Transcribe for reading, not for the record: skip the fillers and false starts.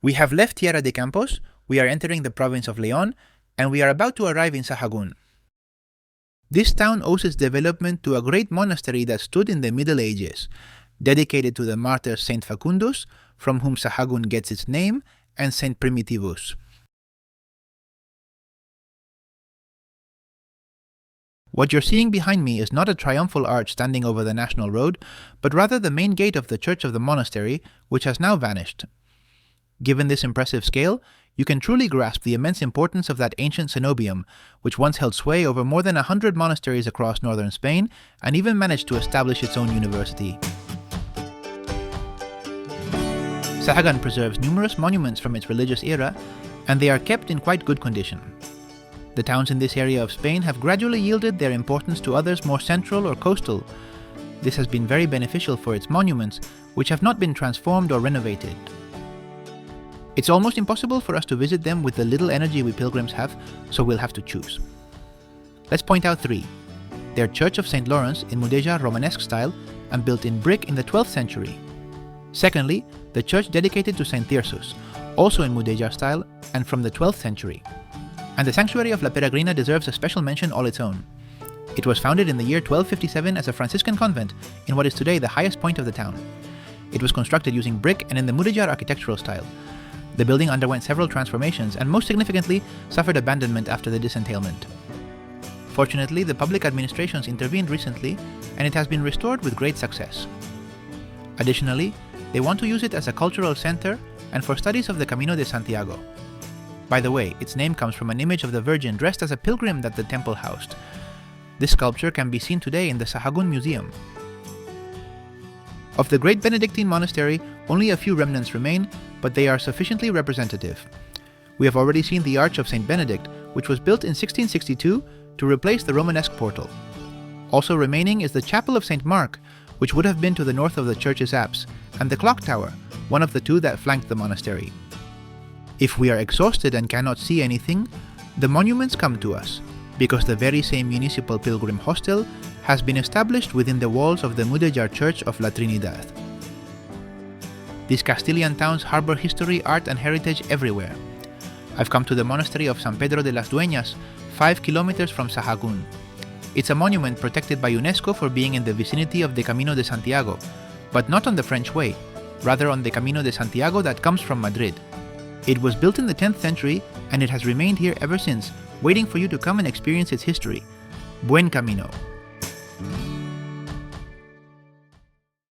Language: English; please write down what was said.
We have left Tierra de Campos, we are entering the province of León, and we are about to arrive in Sahagún. This town owes its development to a great monastery that stood in the Middle Ages, dedicated to the martyrs Saint Facundus, from whom Sahagún gets its name, and Saint Primitivus. What you're seeing behind me is not a triumphal arch standing over the national road, but rather the main gate of the church of the monastery, which has now vanished. Given this impressive scale, you can truly grasp the immense importance of that ancient cenobium, which once held sway over more than 100 monasteries across northern Spain, and even managed to establish its own university. Sahagún preserves numerous monuments from its religious era, and they are kept in quite good condition. The towns in this area of Spain have gradually yielded their importance to others more central or coastal. This has been very beneficial for its monuments, which have not been transformed or renovated. It's almost impossible for us to visit them with the little energy we pilgrims have, so we'll have to choose. Let's point out three. Their Church of St. Lawrence in Mudéjar Romanesque style and built in brick in the 12th century. Secondly, the church dedicated to St. Thyrsus, also in Mudéjar style and from the 12th century. And the sanctuary of La Peregrina deserves a special mention all its own. It was founded in the year 1257 as a Franciscan convent in what is today the highest point of the town. It was constructed using brick and in the Mudéjar architectural style. The building underwent several transformations and most significantly suffered abandonment after the disentailment. Fortunately, the public administrations intervened recently and it has been restored with great success. Additionally, they want to use it as a cultural center and for studies of the Camino de Santiago. By the way, its name comes from an image of the Virgin dressed as a pilgrim that the temple housed. This sculpture can be seen today in the Sahagún Museum. Of the great Benedictine monastery, only a few remnants remain, but they are sufficiently representative. We have already seen the Arch of St. Benedict, which was built in 1662 to replace the Romanesque portal. Also remaining is the Chapel of St. Mark, which would have been to the north of the church's apse, and the clock tower, one of the two that flanked the monastery. If we are exhausted and cannot see anything, the monuments come to us, because the very same municipal pilgrim hostel has been established within the walls of the Mudéjar Church of La Trinidad. These Castilian towns harbor history, art and heritage everywhere. I've come to the monastery of San Pedro de las Dueñas, 5 kilometers from Sahagún. It's a monument protected by UNESCO for being in the vicinity of the Camino de Santiago, but not on the French way, rather on the Camino de Santiago that comes from Madrid. It was built in the 10th century and it has remained here ever since, waiting for you to come and experience its history. Buen camino!